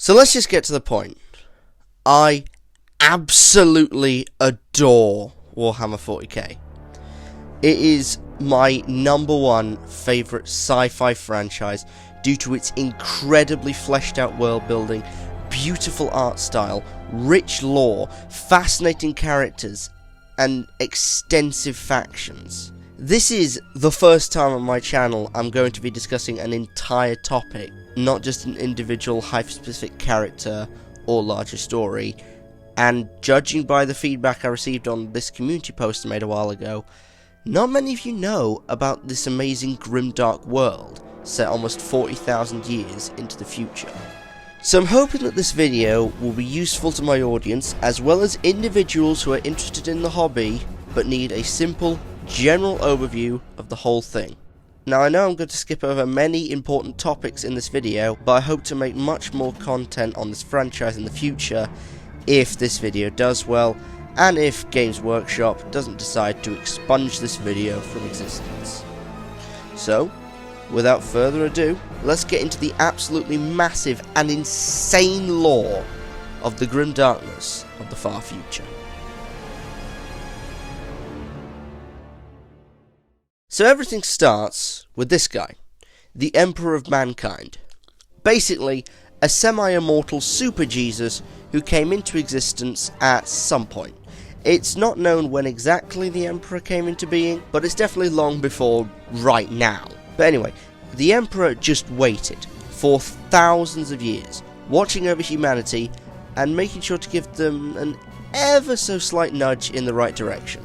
So let's just get to the point. I absolutely adore Warhammer 40k. It is my #1 favourite sci-fi franchise due to its incredibly fleshed out world building, beautiful art style, rich lore, fascinating characters, and extensive factions. This is the first time on my channel I'm going to be discussing an entire topic, not just an individual hyper-specific character or larger story, and judging by the feedback I received on this community post I made a while ago, not many of you know about this amazing Grimdark world, set almost 40,000 years into the future. So I'm hoping that this video will be useful to my audience, as well as individuals who are interested in the hobby, but need a simple, general overview of the whole thing. Now I know I'm going to skip over many important topics in this video, but I hope to make much more content on this franchise in the future, if this video does well, and if Games Workshop doesn't decide to expunge this video from existence. So, without further ado, let's get into the absolutely massive and insane lore of the grim darkness of the far future. So everything starts with this guy, the Emperor of Mankind. Basically, a semi-immortal super Jesus who came into existence at some point. It's not known when exactly the Emperor came into being, but it's definitely long before right now. But anyway, the Emperor just waited for thousands of years, watching over humanity and making sure to give them an ever so slight nudge in the right direction.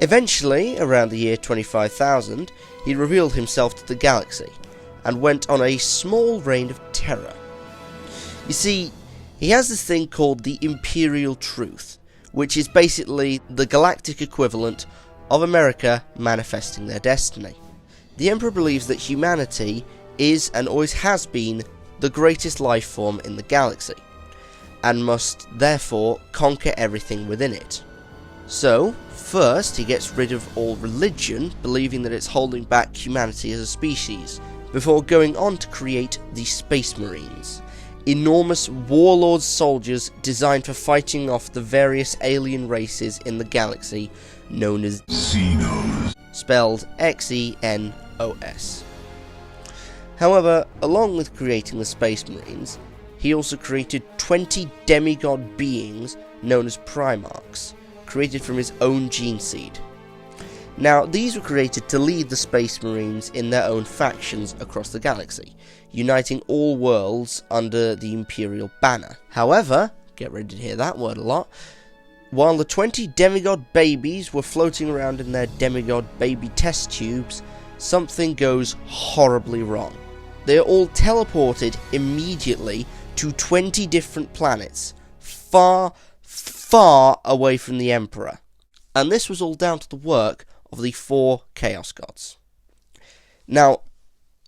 Eventually, around the year 25,000, he revealed himself to the galaxy and went on a small reign of terror. You see, he has this thing called the Imperial Truth, which is basically the galactic equivalent of America manifesting their destiny. The Emperor believes that humanity is and always has been the greatest life form in the galaxy, and must therefore conquer everything within it. So, first he gets rid of all religion, believing that it's holding back humanity as a species, before going on to create the Space Marines, enormous warlord soldiers designed for fighting off the various alien races in the galaxy known as Xenos, spelled Xenos. However, along with creating the Space Marines, he also created 20 demigod beings known as Primarchs, created from his own gene seed. Now, these were created to lead the Space Marines in their own factions across the galaxy, uniting all worlds under the Imperial banner. However, get ready to hear that word a lot, while the 20 demigod babies were floating around in their demigod baby test tubes, something goes horribly wrong. They are all teleported immediately to 20 different planets, far, far away from the Emperor. And this was all down to the work of the 4 Chaos Gods. Now,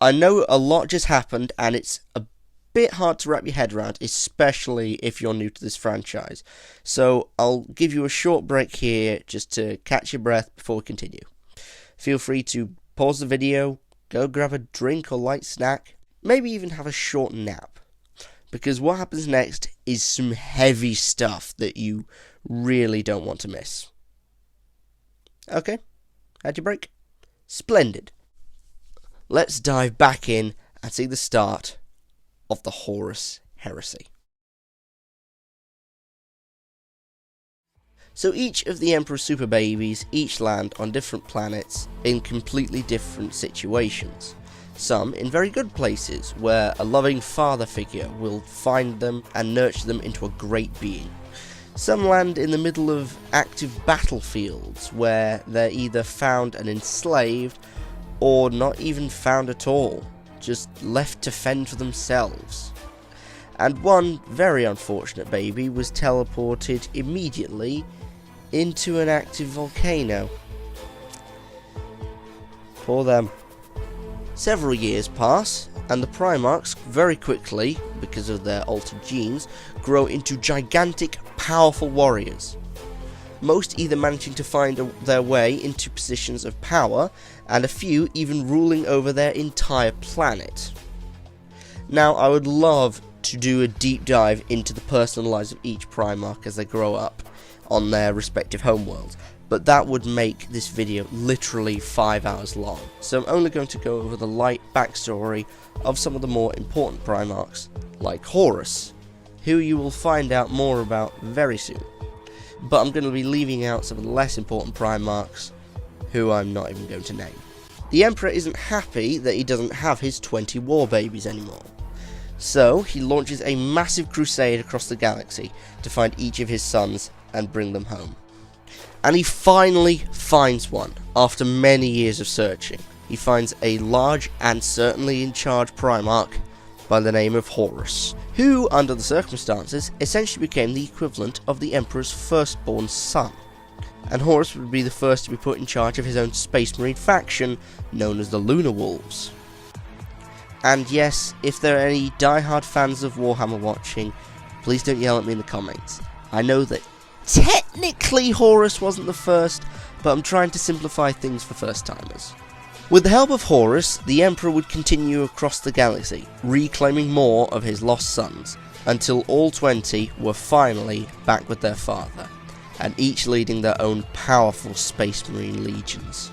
I know a lot just happened, and it's a bit hard to wrap your head around, especially if you're new to this franchise. So I'll give you a short break here just to catch your breath before we continue. Feel free to pause the video, go grab a drink or light snack, maybe even have a short nap, because what happens next is some heavy stuff that you really don't want to miss. Okay, had your break? Splendid. Let's dive back in and see the start of the Horus Heresy. So each of the Emperor's super babies each land on different planets in completely different situations. Some in very good places, where a loving father figure will find them and nurture them into a great being. Some land in the middle of active battlefields, where they're either found and enslaved, or not even found at all, just left to fend for themselves. And one very unfortunate baby was teleported immediately into an active volcano. Poor them. Several years pass, and the Primarchs very quickly, because of their altered genes, grow into gigantic, powerful warriors. Most either managing to find their way into positions of power, and a few even ruling over their entire planet. Now, I would love to do a deep dive into the personal lives of each Primarch as they grow up on their respective homeworlds, but that would make this video literally 5 hours long, so I'm only going to go over the light backstory of some of the more important Primarchs, like Horus, who you will find out more about very soon. But I'm going to be leaving out some of the less important Primarchs, who I'm not even going to name. The Emperor isn't happy that he doesn't have his 20 war babies anymore, so he launches a massive crusade across the galaxy to find each of his sons and bring them home. And he finally finds one, after many years of searching. He finds a large and certainly in charge Primarch by the name of Horus, who, under the circumstances, essentially became the equivalent of the Emperor's firstborn son. And Horus would be the first to be put in charge of his own Space Marine faction, known as the Lunar Wolves. And yes, if there are any die-hard fans of Warhammer watching, please don't yell at me in the comments. I know that technically Horus wasn't the first, but I'm trying to simplify things for first-timers. With the help of Horus, the Emperor would continue across the galaxy, reclaiming more of his lost sons, until all 20 were finally back with their father, and each leading their own powerful Space Marine legions.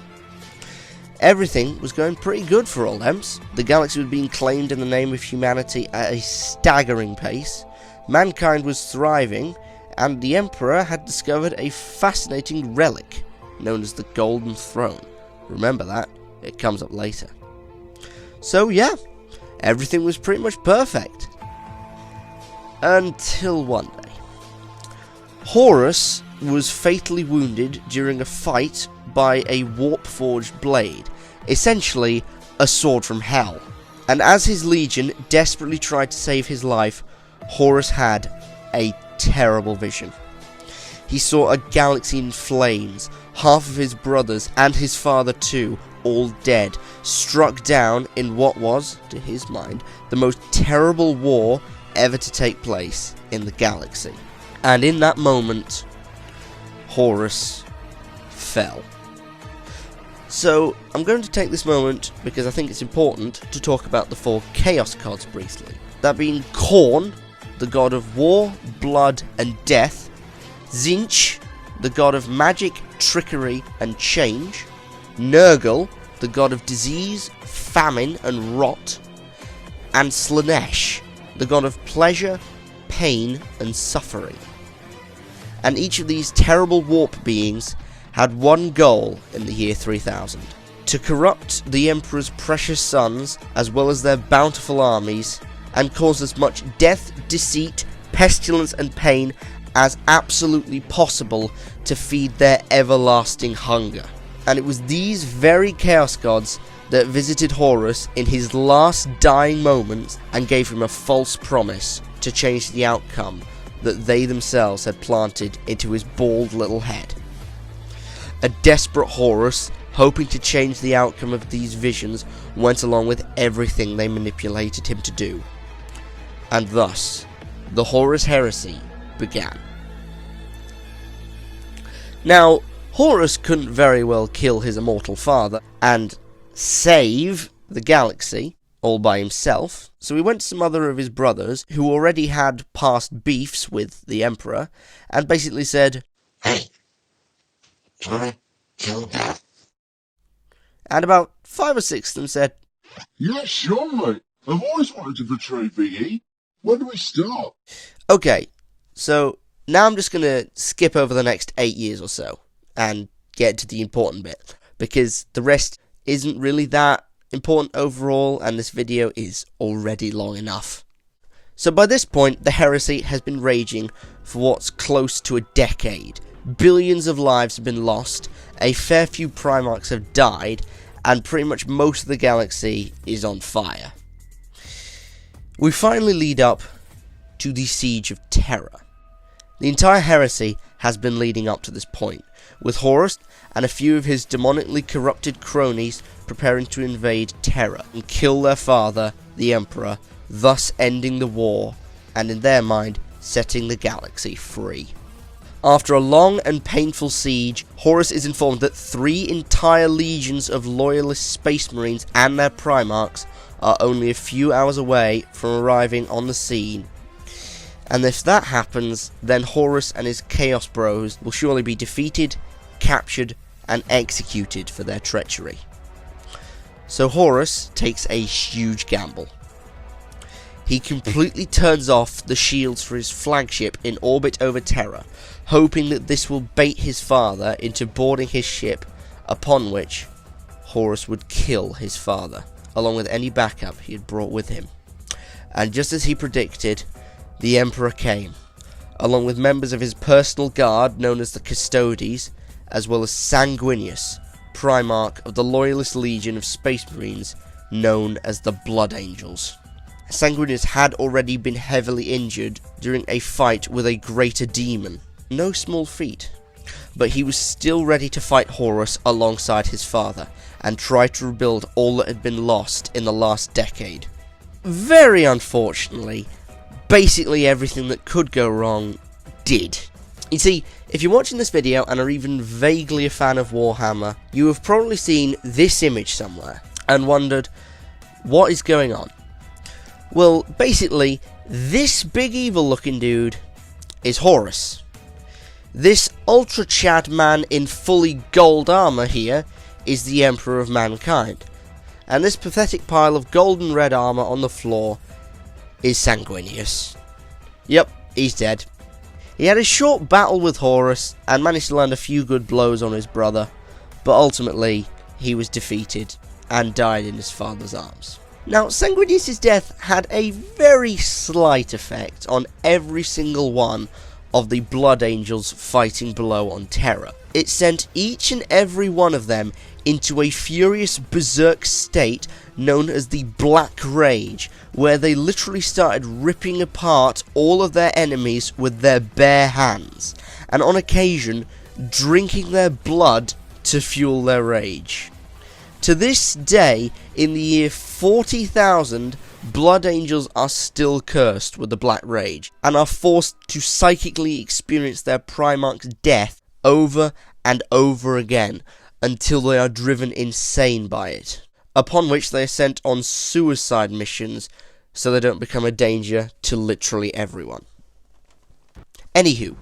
Everything was going pretty good for old Emps. The galaxy was being claimed in the name of humanity at a staggering pace, mankind was thriving, and the Emperor had discovered a fascinating relic known as the Golden Throne. Remember that, it comes up later. So yeah, everything was pretty much perfect. Until one day. Horus was fatally wounded during a fight by a warp-forged blade, essentially a sword from hell. And as his legion desperately tried to save his life, Horus had a terrible vision. He saw a galaxy in flames, half of his brothers and his father too, all dead, struck down in what was, to his mind, the most terrible war ever to take place in the galaxy. And in that moment, Horus fell. So, I'm going to take this moment, because I think it's important, to talk about the 4 Chaos Gods briefly. That being Khorne, the god of war, blood, and death; Tzeentch, the god of magic, trickery, and change; Nurgle, the god of disease, famine, and rot; and Slaanesh, the god of pleasure, pain, and suffering. And each of these terrible warp beings had one goal in the year 3000: to corrupt the Emperor's precious sons, as well as their bountiful armies, and cause as much death, deceit, pestilence, and pain as absolutely possible to feed their everlasting hunger. And it was these very Chaos Gods that visited Horus in his last dying moments and gave him a false promise to change the outcome that they themselves had planted into his bald little head. A desperate Horus, hoping to change the outcome of these visions, went along with everything they manipulated him to do. And thus, the Horus Heresy began. Now, Horus couldn't very well kill his immortal father and save the galaxy all by himself, so he went to some other of his brothers who already had past beefs with the Emperor and basically said, "Hey, can I kill Dad?" And about 5 or 6 of them said, "Yeah, sure, mate. I've always wanted to betray VE. When do we start?" Okay, so now I'm just going to skip over the next 8 years or so and get to the important bit, because the rest isn't really that important overall, and this video is already long enough. So by this point, the heresy has been raging for what's close to a decade. Billions of lives have been lost, a fair few Primarchs have died, and pretty much most of the galaxy is on fire. We finally lead up to the Siege of Terra. The entire heresy has been leading up to this point, with Horus and a few of his demonically corrupted cronies preparing to invade Terra and kill their father, the Emperor, thus ending the war, and in their mind, setting the galaxy free. After a long and painful siege, Horus is informed that 3 entire legions of loyalist space marines and their Primarchs are only a few hours away from arriving on the scene. And if that happens, then Horus and his Chaos Bros will surely be defeated, captured, and executed for their treachery. So Horus takes a huge gamble. He completely turns off the shields for his flagship in orbit over Terra, hoping that this will bait his father into boarding his ship, upon which Horus would kill his father, along with any backup he had brought with him. And just as he predicted, the Emperor came, along with members of his personal guard known as the Custodes, as well as Sanguinius, Primarch of the Loyalist Legion of Space Marines known as the Blood Angels. Sanguinius had already been heavily injured during a fight with a greater demon, no small feat, but he was still ready to fight Horus alongside his father, and try to rebuild all that had been lost in the last decade. Very unfortunately, basically everything that could go wrong did. You see, if you're watching this video and are even vaguely a fan of Warhammer, you have probably seen this image somewhere, and wondered, what is going on? Well, basically, this big evil looking dude is Horus. This ultra Chad man in fully gold armor here is the Emperor of Mankind. And this pathetic pile of golden red armor on the floor is Sanguinius. Yep, he's dead. He had a short battle with Horus and managed to land a few good blows on his brother, but ultimately he was defeated and died in his father's arms. Now, Sanguinius' death had a very slight effect on every single one of the Blood Angels fighting below on Terra. It sent each and every one of them into a furious berserk state known as the Black Rage, where they literally started ripping apart all of their enemies with their bare hands, and on occasion drinking their blood to fuel their rage. To this day, in the year 40,000, Blood Angels are still cursed with the Black Rage, and are forced to psychically experience their Primarch's death over and over again, until they are driven insane by it, upon which they are sent on suicide missions, so they don't become a danger to literally everyone. Anywho,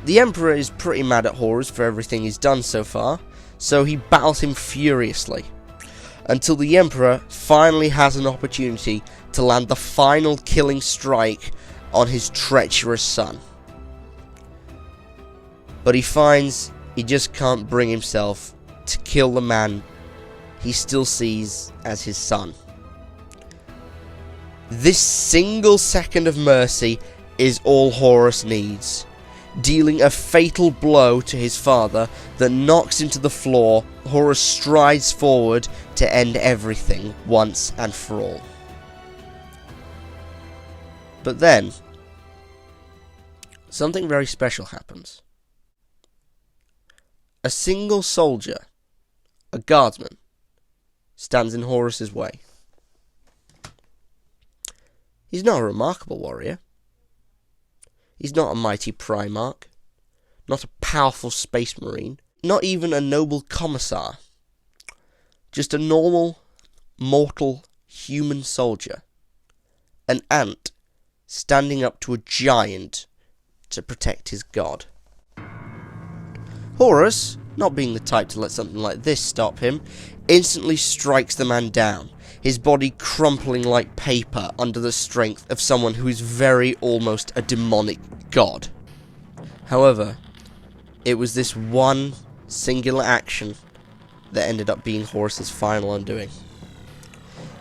the Emperor is pretty mad at Horus for everything he's done so far, so he battles him furiously, until the Emperor finally has an opportunity to land the final killing strike on his treacherous son. But he finds he just can't bring himself to kill the man he still sees as his son. This single second of mercy is all Horus needs, dealing a fatal blow to his father that knocks him to the floor. Horus strides forward to end everything once and for all. But then, something very special happens. A single soldier, a guardsman, stands in Horus's way. He's not a remarkable warrior. He's not a mighty Primarch, not a powerful space marine, not even a noble commissar. Just a normal, mortal, human soldier. An ant standing up to a giant to protect his god. Horus, not being the type to let something like this stop him, instantly strikes the man down, his body crumpling like paper under the strength of someone who is very almost a demonic god. However, it was this one singular action that ended up being Horus's final undoing.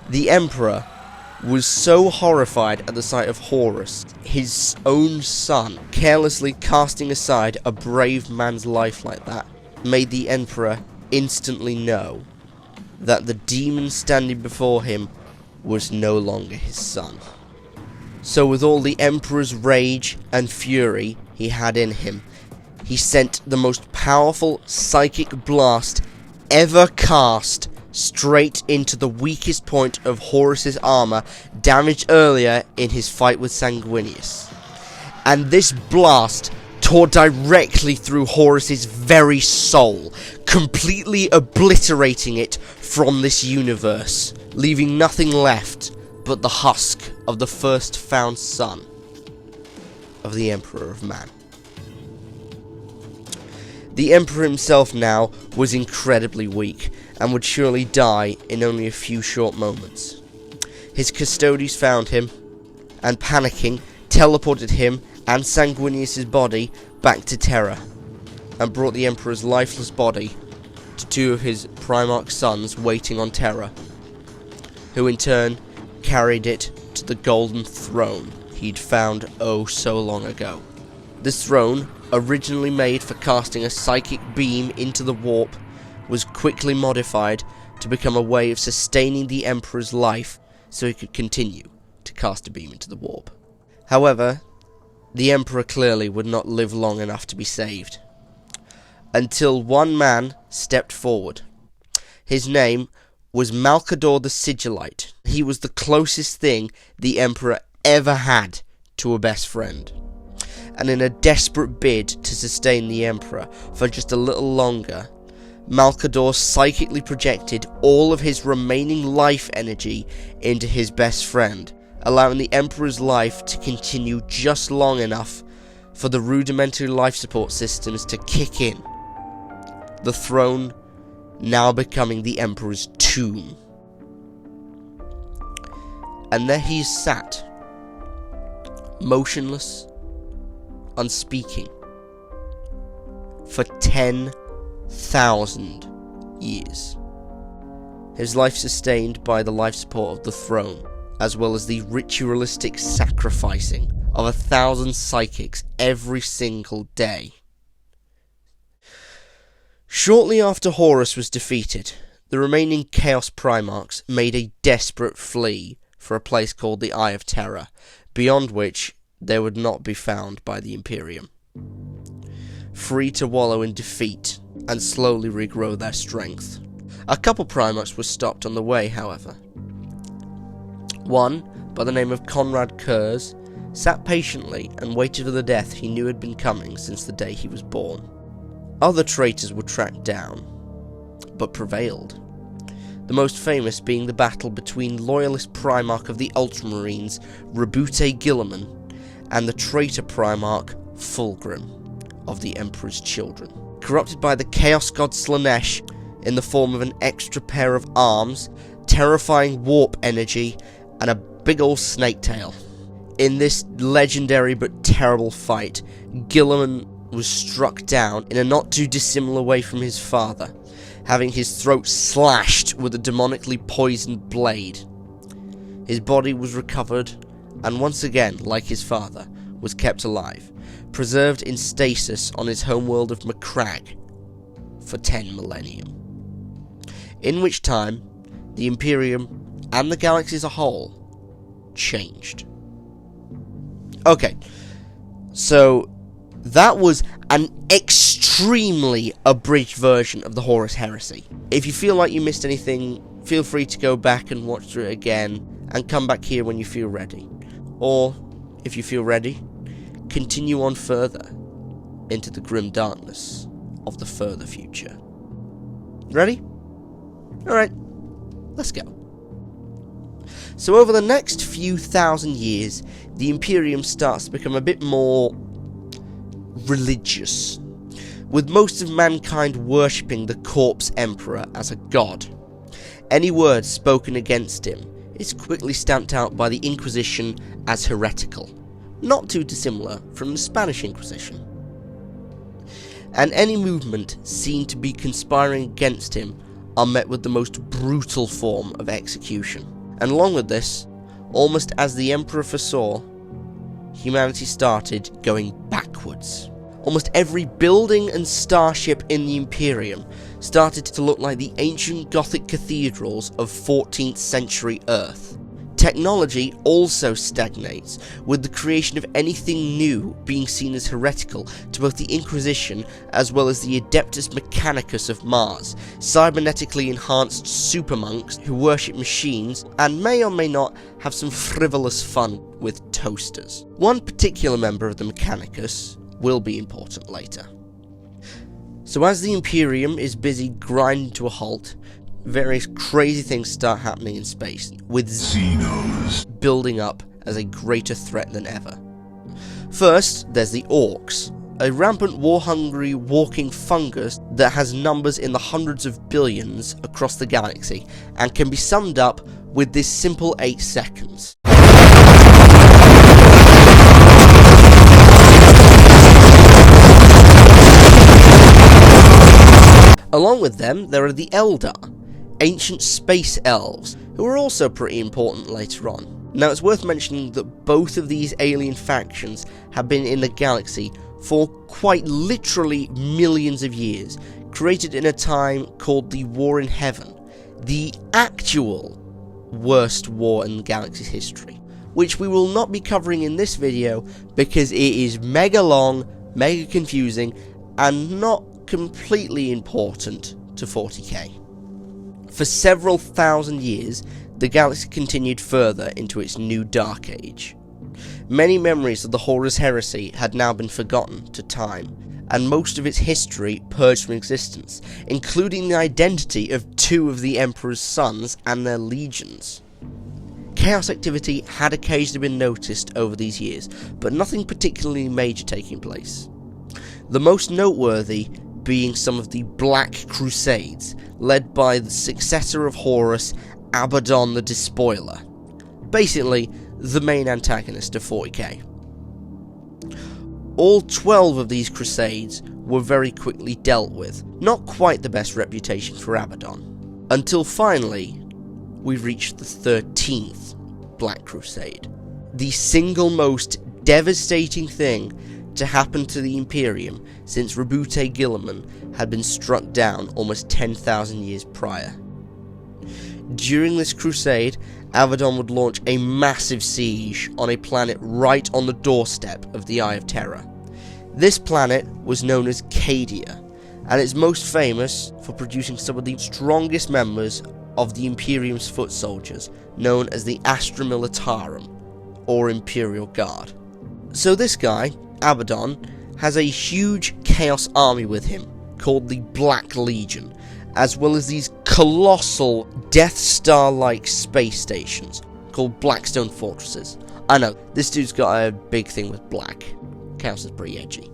The Emperor was so horrified at the sight of Horus, his own son, carelessly casting aside a brave man's life like that, made the Emperor instantly know that the demon standing before him was no longer his son. So with all the Emperor's rage and fury he had in him, he sent the most powerful psychic blast ever cast straight into the weakest point of Horus's armor, damaged earlier in his fight with Sanguinius. And this blast tore directly through Horus's very soul, completely obliterating it from this universe, leaving nothing left but the husk of the first found son of the Emperor of Man. The Emperor himself now was incredibly weak, and would surely die in only a few short moments. His custodies found him, and panicking, teleported him and Sanguinius' body back to Terra, and brought the Emperor's lifeless body to two of his Primarch sons waiting on Terra, who in turn carried it to the golden throne he'd found oh so long ago. This throne, originally made for casting a psychic beam into the warp, was quickly modified to become a way of sustaining the Emperor's life so he could continue to cast a beam into the warp. However, the Emperor clearly would not live long enough to be saved, until one man stepped forward. His name was Malcador the Sigillite. He was the closest thing the Emperor ever had to a best friend, and in a desperate bid to sustain the Emperor for just a little longer, Malcador psychically projected all of his remaining life energy into his best friend, allowing the Emperor's life to continue just long enough for the rudimentary life support systems to kick in, the throne now becoming the Emperor's tomb. And there he sat, motionless, unspeaking, for 10,000 years. His life sustained by the life support of the throne, as well as the ritualistic sacrificing of 1,000 psychics every single day. Shortly after Horus was defeated, the remaining Chaos Primarchs made a desperate flee for a place called the Eye of Terror, beyond which they would not be found by the Imperium. Free to wallow in defeat and slowly regrow their strength. A couple Primarchs were stopped on the way, however. One, by the name of Conrad Kurz, sat patiently and waited for the death he knew had been coming since the day he was born. Other traitors were tracked down, but prevailed. The most famous being the battle between loyalist Primarch of the Ultramarines, Robute Guiliman, and the traitor Primarch, Fulgrim, of the Emperor's Children. Corrupted by the Chaos God Slanesh in the form of an extra pair of arms, terrifying warp energy, and a big ol' snake tail. In this legendary but terrible fight, Guiliman was struck down in a not too dissimilar way from his father, having his throat slashed with a demonically poisoned blade. His body was recovered, and once again, like his father, was kept alive, preserved in stasis on his homeworld of Macragge for 10 millennium. In which time, the Imperium, and the galaxy as a whole, changed. Okay, so that was an extremely abridged version of the Horus Heresy. If you feel like you missed anything, feel free to go back and watch through it again, and come back here when you feel ready. Or, if you feel ready, continue on further into the grim darkness of the further future. Ready? Alright, let's go. So over the next few thousand years, the Imperium starts to become a bit more religious, with most of mankind worshipping the corpse emperor as a god. Any word spoken against him is quickly stamped out by the Inquisition as heretical, not too dissimilar from the Spanish Inquisition. And any movement seen to be conspiring against him are met with the most brutal form of execution. And along with this, almost as the Emperor foresaw, humanity started going backwards. Almost every building and starship in the Imperium started to look like the ancient Gothic cathedrals of 14th century Earth. Technology also stagnates, with the creation of anything new being seen as heretical to both the Inquisition as well as the Adeptus Mechanicus of Mars, cybernetically enhanced supermonks who worship machines and may or may not have some frivolous fun with toasters. One particular member of the Mechanicus will be important later. So as the Imperium is busy grinding to a halt, various crazy things start happening in space, with Xenos building up as a greater threat than ever. First, there's the Orcs, a rampant war-hungry walking fungus that has numbers in the hundreds of billions across the galaxy, and can be summed up with this simple 8 seconds. Along with them, there are the Eldar, ancient space elves, who are also pretty important later on. Now it's worth mentioning that both of these alien factions have been in the galaxy for quite literally millions of years, created in a time called the War in Heaven, the actual worst war in the galaxy's history, which we will not be covering in this video because it is mega long, mega confusing, and not completely important to 40k. For several thousand years, the galaxy continued further into its new Dark Age. Many memories of the Horus Heresy had now been forgotten to time, and most of its history purged from existence, including the identity of 2 of the Emperor's sons and their legions. Chaos activity had occasionally been noticed over these years, but nothing particularly major taking place. The most noteworthy being some of the Black Crusades, led by the successor of Horus, Abaddon the Despoiler. Basically, the main antagonist of 40k. All 12 of these crusades were very quickly dealt with, not quite the best reputation for Abaddon, until finally we reached the 13th Black Crusade. The single most devastating thing to happen to the Imperium since Robute Guiliman had been struck down almost 10,000 years prior. During this crusade, Abaddon would launch a massive siege on a planet right on the doorstep of the Eye of Terror. This planet was known as Cadia, and is most famous for producing some of the strongest members of the Imperium's foot soldiers, known as the Astra Militarum, or Imperial Guard. So this guy, Abaddon, has a huge chaos army with him, called the Black Legion, as well as these colossal Death Star-like space stations, called Blackstone Fortresses. I know, this dude's got a big thing with black. Chaos is pretty edgy.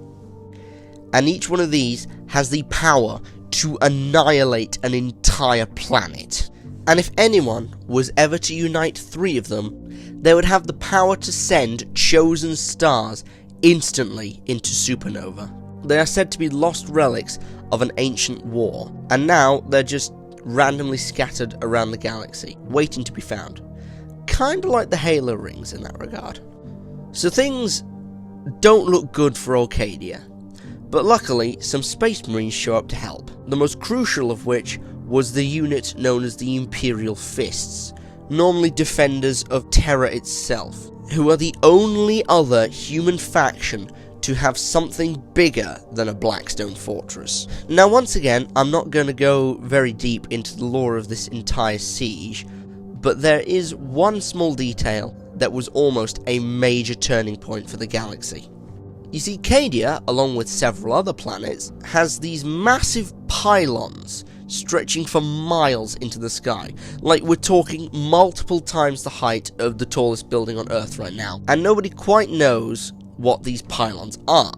And each one of these has the power to annihilate an entire planet. And if anyone was ever to unite 3 of them, they would have the power to send chosen stars instantly into supernova. They are said to be lost relics of an ancient war, and now they're just randomly scattered around the galaxy, waiting to be found. Kinda like the Halo rings in that regard. So things don't look good for Cadia, but luckily some space marines show up to help, the most crucial of which was the unit known as the Imperial Fists, normally defenders of Terra itself, who are the only other human faction to have something bigger than a Blackstone fortress. Now once again, I'm not going to go very deep into the lore of this entire siege, but there is one small detail that was almost a major turning point for the galaxy. You see, Cadia, along with several other planets, has these massive pylons stretching for miles into the sky, like we're talking multiple times the height of the tallest building on Earth right now, and nobody quite knows what these pylons are.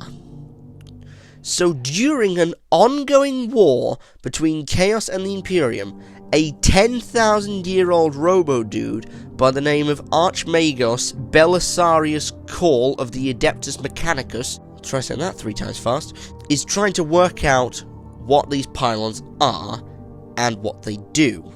So during an ongoing war between Chaos and the Imperium, a 10,000-year-old robo-dude by the name of Archmagos Belisarius Call of the Adeptus Mechanicus, try saying that 3 times fast, is trying to work out what these pylons are and what they do,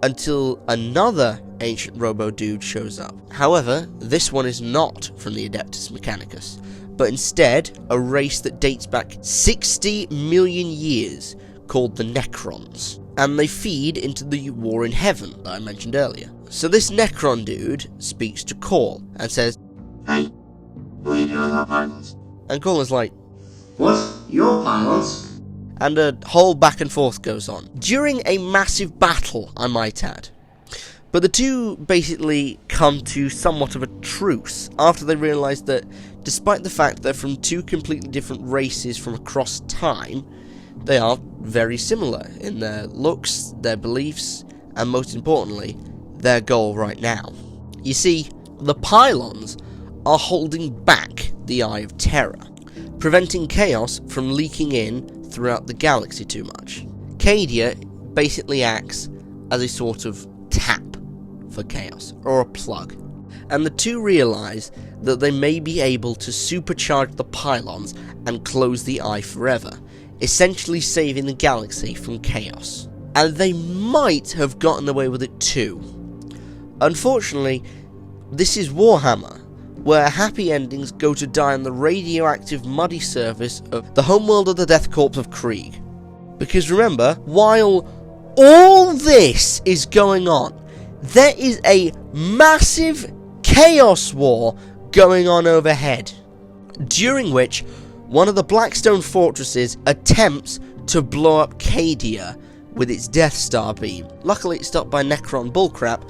until another ancient robo-dude shows up. However, this one is not from the Adeptus Mechanicus, but instead a race that dates back 60 million years called the Necrons, and they feed into the War in Heaven that I mentioned earlier. So this Necron dude speaks to Call and says, "Hey, what are you doing our pylons?" And Call is like, "What? Your pylons?" And a whole back and forth goes on, during a massive battle, I might add. But the two basically come to somewhat of a truce after they realise that despite the fact they're from two completely different races from across time, they are very similar in their looks, their beliefs, and most importantly, their goal right now. You see, the pylons are holding back the Eye of Terror, preventing chaos from leaking in throughout the galaxy too much. Cadia basically acts as a sort of tap for chaos, or a plug, and the two realise that they may be able to supercharge the pylons and close the eye forever, essentially saving the galaxy from chaos. And they might have gotten away with it too. Unfortunately, this is Warhammer, where happy endings go to die on the radioactive muddy surface of the homeworld of the Death Corps of Krieg. Because remember, while all this is going on, there is a massive chaos war going on overhead, during which one of the Blackstone fortresses attempts to blow up Cadia with its Death Star beam. Luckily it's stopped by Necron bullcrap,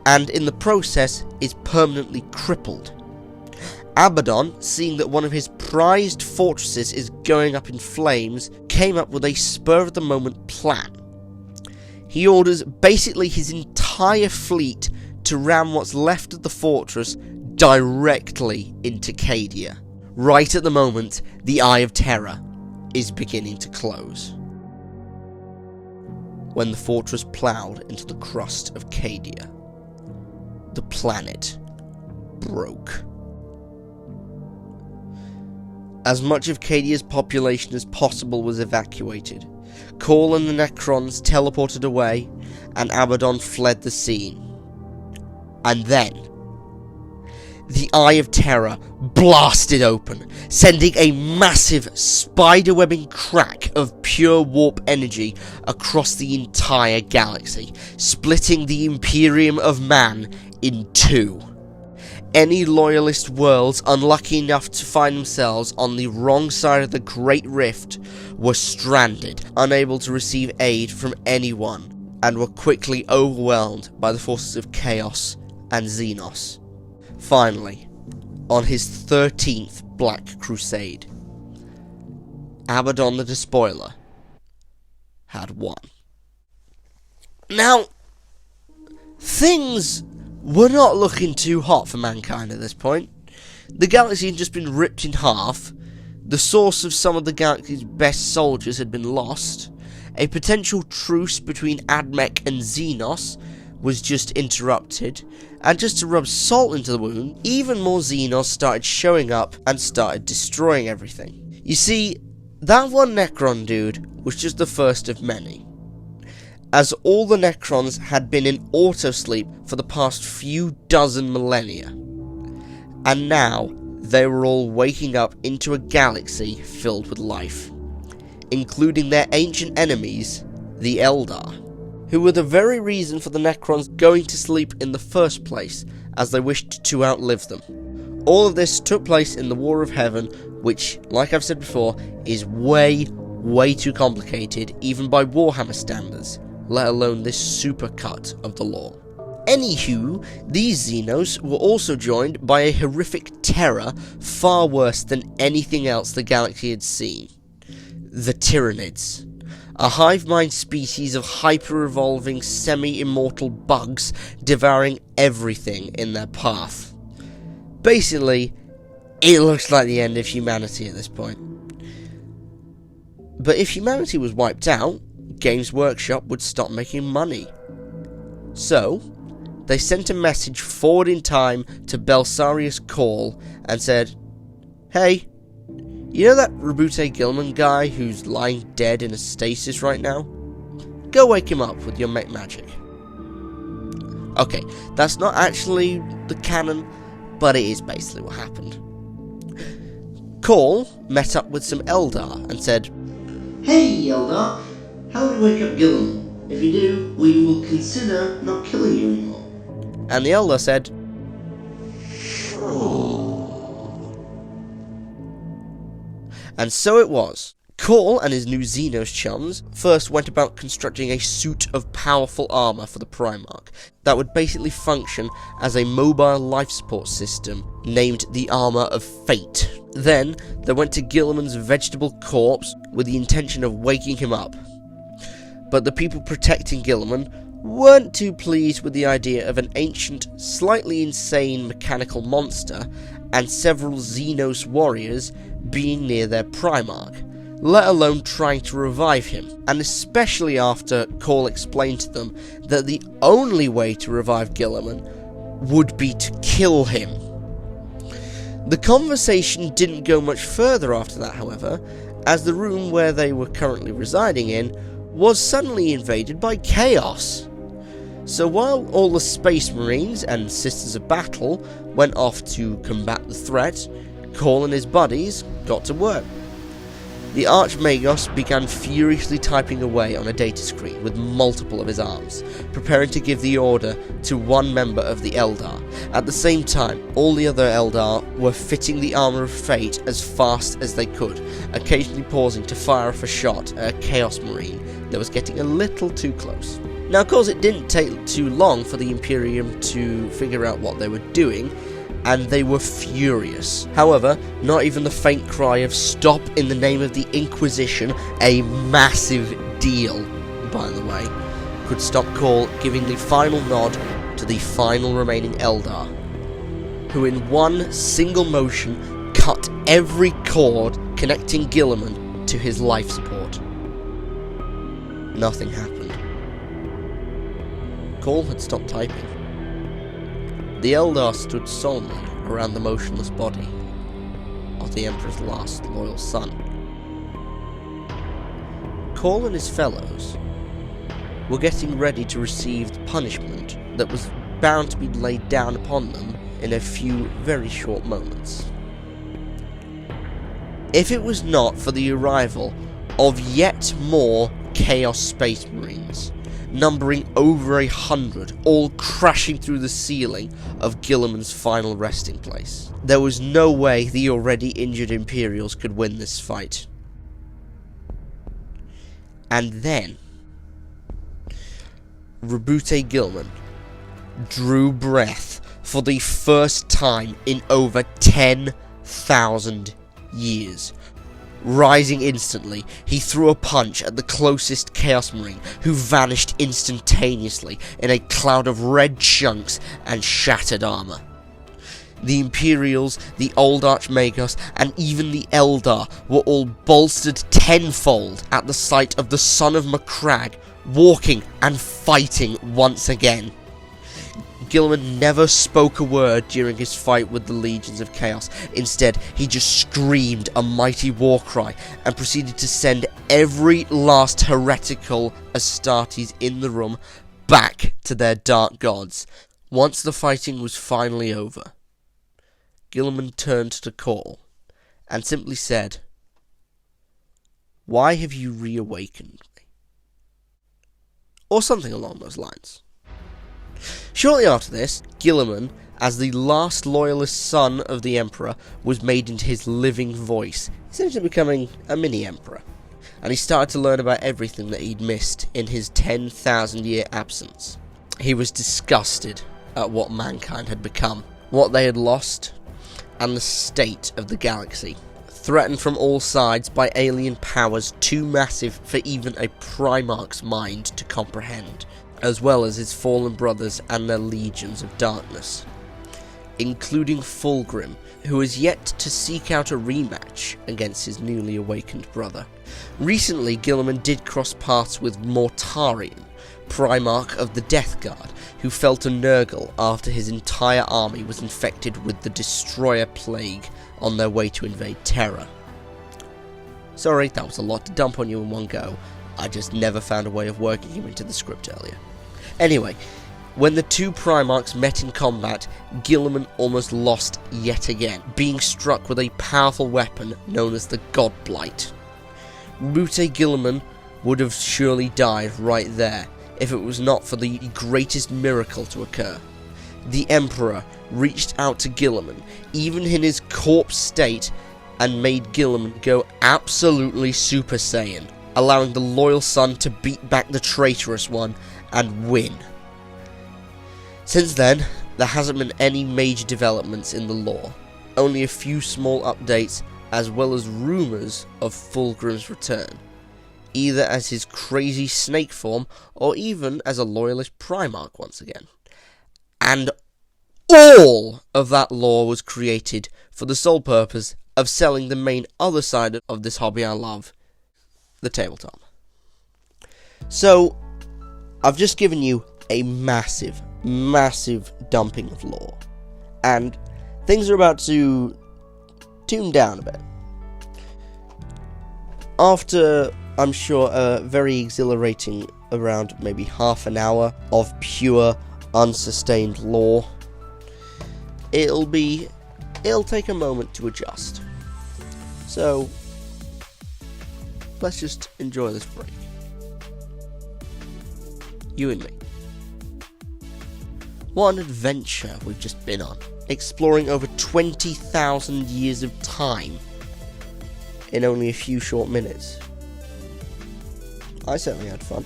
and in the process is permanently crippled. Abaddon, seeing that one of his prized fortresses is going up in flames, came up with a spur-of-the-moment plan. He orders basically his entire fleet to ram what's left of the fortress directly into Cadia. Right at the moment, the Eye of Terror is beginning to close. When the fortress ploughed into the crust of Cadia, the planet broke. As much of Cadia's population as possible was evacuated. Khal and the Necrons teleported away, and Abaddon fled the scene. And then, the Eye of Terror blasted open, sending a massive spiderwebbing crack of pure warp energy across the entire galaxy, splitting the Imperium of Man in two. Any loyalist worlds unlucky enough to find themselves on the wrong side of the Great Rift were stranded, unable to receive aid from anyone, and were quickly overwhelmed by the forces of Chaos and Xenos. Finally, on his 13th Black Crusade, Abaddon the Despoiler had won. Now, things were not looking too hot for mankind at this point. The galaxy had just been ripped in half, the source of some of the galaxy's best soldiers had been lost, a potential truce between Admech and Xenos was just interrupted, and just to rub salt into the wound, even more Xenos started showing up and started destroying everything. You see, that one Necron dude was just the first of many, as all the Necrons had been in autosleep for the past few dozen millennia, and now they were all waking up into a galaxy filled with life, including their ancient enemies, the Eldar, who were the very reason for the Necrons going to sleep in the first place, as they wished to outlive them. All of this took place in the War of Heaven, which, like I've said before, is way too complicated even by Warhammer standards, let alone this supercut of the lore. Anywho, these Xenos were also joined by a horrific terror far worse than anything else the galaxy had seen. The Tyranids. A hive-mind species of hyper-evolving, semi-immortal bugs devouring everything in their path. Basically, it looks like the end of humanity at this point. But if humanity was wiped out, Games Workshop would stop making money. So, they sent a message forward in time to Belisarius Khal and said, "Hey, you know that Robute Guiliman guy who's lying dead in a stasis right now? Go wake him up with your mech magic." Okay, that's not actually the canon, but it is basically what happened. Khal met up with some Eldar and said, Hey, Eldar, how do we wake up Guiliman? If you do, we will consider not killing you anymore. and the Eldar said, and so it was. Khal and his new Xenos chums first went about constructing a suit of powerful armour for the Primarch that would basically function as a mobile life support system named the Armour of Fate. Then they went to Guiliman's vegetable corpse with the intention of waking him up. But the people protecting Guiliman weren't too pleased with the idea of an ancient, slightly insane mechanical monster and several Xenos warriors being near their Primarch, let alone trying to revive him, and especially after Khal explained to them that the only way to revive Guiliman would be to kill him. The conversation didn't go much further after that, however, as the room where they were currently residing in was suddenly invaded by chaos. So while all the Space Marines and Sisters of Battle went off to combat the threat, Khal and his buddies got to work. The Archmagos began furiously typing away on a data screen with multiple of his arms, preparing to give the order to one member of the Eldar. At the same time, all the other Eldar were fitting the Armour of Fate as fast as they could, occasionally pausing to fire off a shot at a Chaos Marine that was getting a little too close. Now, of course, it didn't take too long for the Imperium to figure out what they were doing, and they were furious. However, not even the faint cry of "Stop in the name of the Inquisition," a massive deal, by the way, could stop Khal giving the final nod to the final remaining Eldar, who in one single motion cut every cord connecting Guiliman to his life support. Nothing happened. Khal had stopped typing. The Eldar stood solemnly around the motionless body of the Emperor's last loyal son. Khal and his fellows were getting ready to receive the punishment that was bound to be laid down upon them in a few very short moments. If it was not for the arrival of yet more Chaos Space Marines, numbering over 100, all crashing through the ceiling of Guiliman's final resting place, there was no way the already injured Imperials could win this fight. And then Robute Guiliman drew breath for the first time in over 10,000 years. Rising instantly, he threw a punch at the closest Chaos Marine, who vanished instantaneously in a cloud of red chunks and shattered armour. The Imperials, the old Archmagos, and even the Eldar were all bolstered tenfold at the sight of the son of Macragge walking and fighting once again. Guiliman never spoke a word during his fight with the Legions of Chaos. Instead, he just screamed a mighty war cry and proceeded to send every last heretical Astartes in the room back to their dark gods. Once the fighting was finally over, Guiliman turned to Khal and simply said, "Why have you reawakened me?" Or something along those lines. Shortly after this, Guiliman, as the last loyalist son of the Emperor, was made into his living voice, essentially becoming a mini-Emperor, and he started to learn about everything that he'd missed in his 10,000-year absence. He was disgusted at what mankind had become, what they had lost, and the state of the galaxy, threatened from all sides by alien powers too massive for even a Primarch's mind to comprehend, as well as his fallen brothers and their legions of darkness, including Fulgrim, who is yet to seek out a rematch against his newly awakened brother. Recently, Guiliman did cross paths with Mortarion, Primarch of the Death Guard, who fell to Nurgle after his entire army was infected with the Destroyer Plague on their way to invade Terra. Sorry, that was a lot to dump on you in one go. I just never found a way of working him into the script earlier. Anyway, when the two Primarchs met in combat, Guiliman almost lost yet again, being struck with a powerful weapon known as the Godblight. Robute Guiliman would have surely died right there, if it was not for the greatest miracle to occur. The Emperor reached out to Guiliman, even in his corpse state, and made Guiliman go absolutely Super Saiyan, allowing the loyal son to beat back the traitorous one and win. Since then, there hasn't been any major developments in the lore, only a few small updates as well as rumours of Fulgrim's return, either as his crazy snake form or even as a loyalist Primarch once again. And all of that lore was created for the sole purpose of selling the main other side of this hobby I love, the tabletop. So, I've just given you a massive dumping of lore, and things are about to tune down a bit. After, I'm sure, a very exhilarating around maybe half an hour of pure, unsustained lore, it'll take a moment to adjust. So, let's just enjoy this break. You and me. What an adventure we've just been on, exploring over 20,000 years of time in only a few short minutes. I certainly had fun.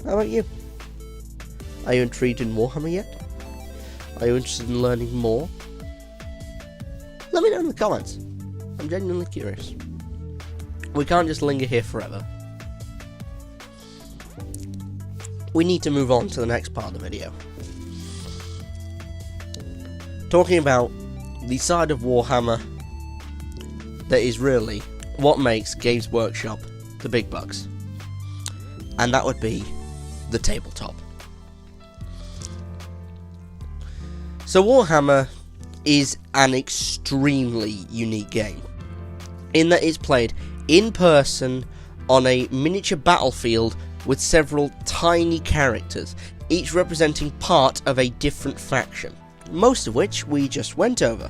How about you? Are you intrigued in Warhammer yet? Are you interested in learning more? Let me know in the comments. I'm genuinely curious. We can't just linger here forever. We need to move on to the next part of the video. Talking about the side of Warhammer that is really what makes Games Workshop the big bucks. And that would be the tabletop. So Warhammer is an extremely unique game, in that it's played in person on a miniature battlefield with several tiny characters, each representing part of a different faction, most of which we just went over.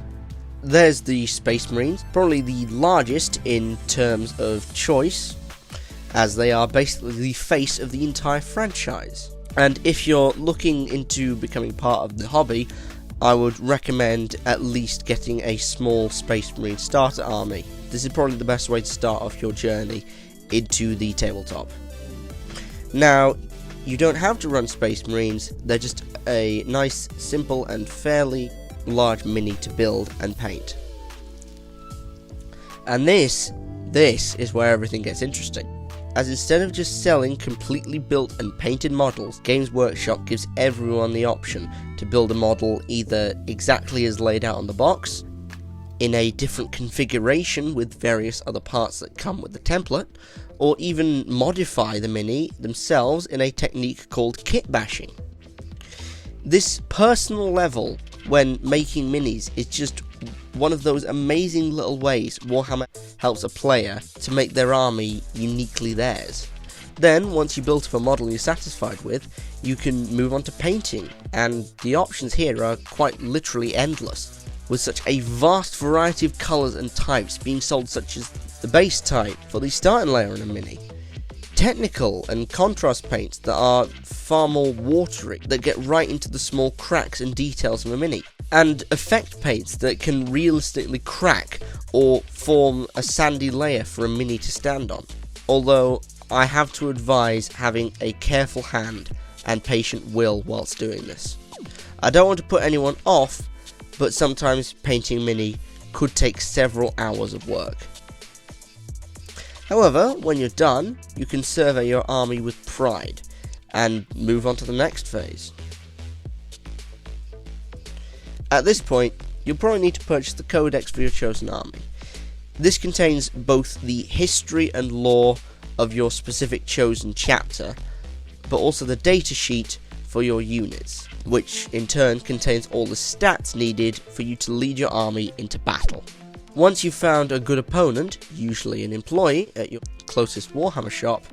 There's the Space Marines, probably the largest in terms of choice, as they are basically the face of the entire franchise. And if you're looking into becoming part of the hobby, I would recommend at least getting a small Space Marine starter army. This is probably the best way to start off your journey into the tabletop. Now, you don't have to run Space Marines, they're just a nice, simple and fairly large mini to build and paint. And this is where everything gets interesting, as instead of just selling completely built and painted models, Games Workshop gives everyone the option to build a model either exactly as laid out on the box, in a different configuration with various other parts that come with the template, or even modify the mini themselves in a technique called kit bashing. This personal level when making minis is just one of those amazing little ways Warhammer helps a player to make their army uniquely theirs. Then, once you built up a model you're satisfied with, you can move on to painting, and the options here are quite literally endless, with such a vast variety of colours and types being sold, such as the base type for the starting layer in a mini, technical and contrast paints that are far more watery, that get right into the small cracks and details of a mini, and effect paints that can realistically crack or form a sandy layer for a mini to stand on. Although I have to advise having a careful hand and patient will whilst doing this. I don't want to put anyone off, but sometimes painting mini could take several hours of work. However, when you're done, you can survey your army with pride and move on to the next phase. At this point, you'll probably need to purchase the codex for your chosen army. This contains both the history and lore of your specific chosen chapter, but also the data sheet for your units, which in turn contains all the stats needed for you to lead your army into battle. Once you've found a good opponent, usually an employee at your closest Warhammer shop,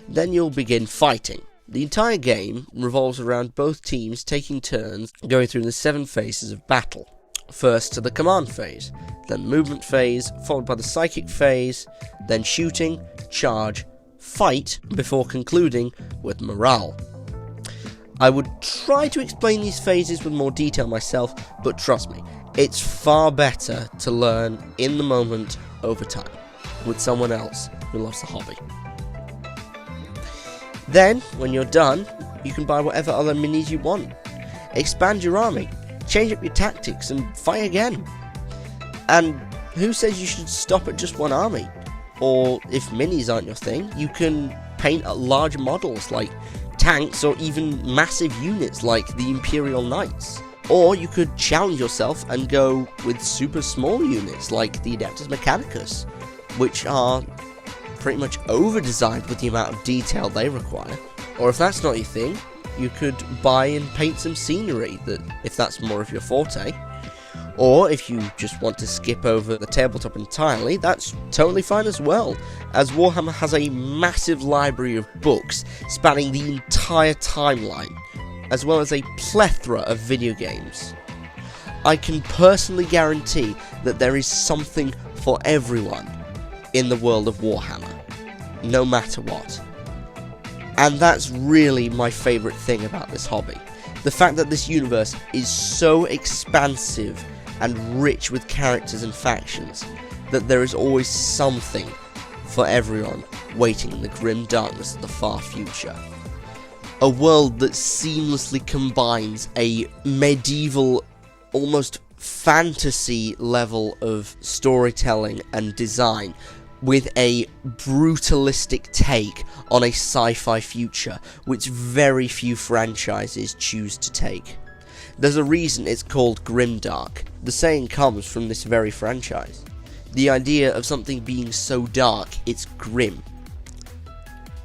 then you'll begin fighting. The entire game revolves around both teams taking turns going through the 7 phases of battle. First to the command phase, then the movement phase, followed by the psychic phase, then shooting, charge, fight, before concluding with morale. I would try to explain these phases with more detail myself, but trust me, It's far better to learn in the moment over time with someone else who loves the hobby. Then, when you're done, you can buy whatever other minis you want. Expand your army, change up your tactics, and fight again. And who says you should stop at just one army? Or if minis aren't your thing, you can paint large models like tanks or even massive units like the Imperial Knights. Or you could challenge yourself and go with super small units like the Adeptus Mechanicus, which are pretty much over-designed with the amount of detail they require. Or if that's not your thing, you could buy and paint some scenery, if that's more of your forte. Or if you just want to skip over the tabletop entirely, that's totally fine as well, as Warhammer has a massive library of books spanning the entire timeline, as well as a plethora of video games. I can personally guarantee that there is something for everyone in the world of Warhammer, no matter what. And that's really my favourite thing about this hobby. The fact that this universe is so expansive and rich with characters and factions, that there is always something for everyone waiting in the grim darkness of the far future. A world that seamlessly combines a medieval, almost fantasy level of storytelling and design with a brutalistic take on a sci-fi future, which very few franchises choose to take. There's a reason it's called Grimdark. The saying comes from this very franchise. The idea of something being so dark, it's grim.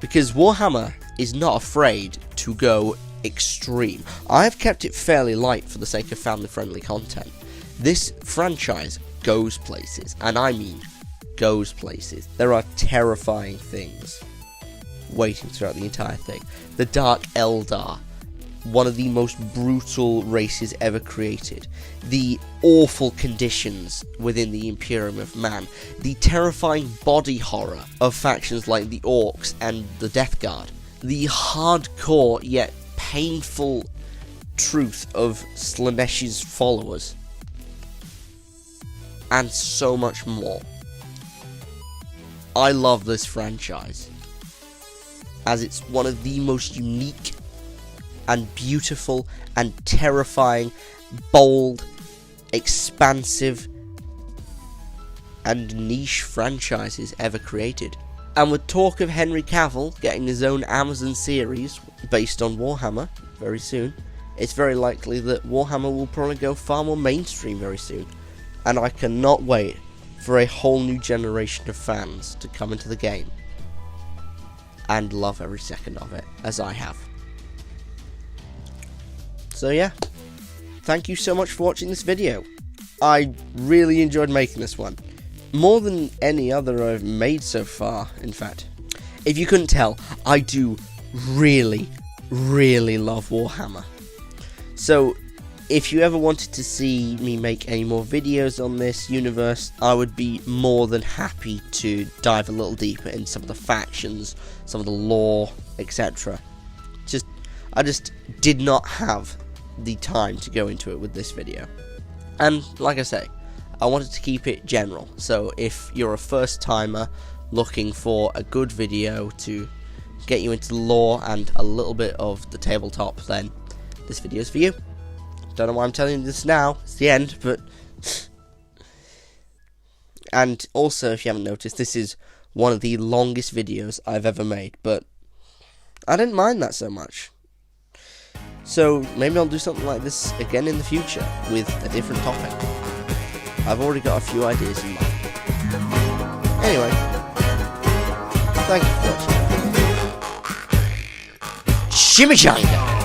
Because Warhammer is not afraid to go extreme. I've kept it fairly light for the sake of family-friendly content. This franchise goes places, and I mean goes places. There are terrifying things waiting throughout the entire thing. The Dark Eldar, one of the most brutal races ever created. The awful conditions within the Imperium of Man. The terrifying body horror of factions like the Orcs and the Death Guard. The hardcore yet painful truth of Slaaneish's followers. And so much more. I love this franchise, as it's one of the most unique and beautiful and terrifying, bold, expansive and niche franchises ever created. And with talk of Henry Cavill getting his own Amazon series based on Warhammer very soon, it's very likely that Warhammer will probably go far more mainstream very soon. And I cannot wait for a whole new generation of fans to come into the game and love every second of it, as I have. So yeah, thank you so much for watching this video. I really enjoyed making this one. More than any other I've made so far, in fact. If you couldn't tell, I do really, really love Warhammer. So, if you ever wanted to see me make any more videos on this universe, I would be more than happy to dive a little deeper in some of the factions, some of the lore, etc. I just did not have the time to go into it with this video. And like I say, I wanted to keep it general, so if you're a first timer looking for a good video to get you into the lore and a little bit of the tabletop, then this video is for you. Don't know why I'm telling you this now, it's the end, but... And also, if you haven't noticed, this is one of the longest videos I've ever made, but I didn't mind that so much. So, maybe I'll do something like this again in the future, with a different topic. I've already got a few ideas in mind. Anyway, thank you for watching. Chimichanga!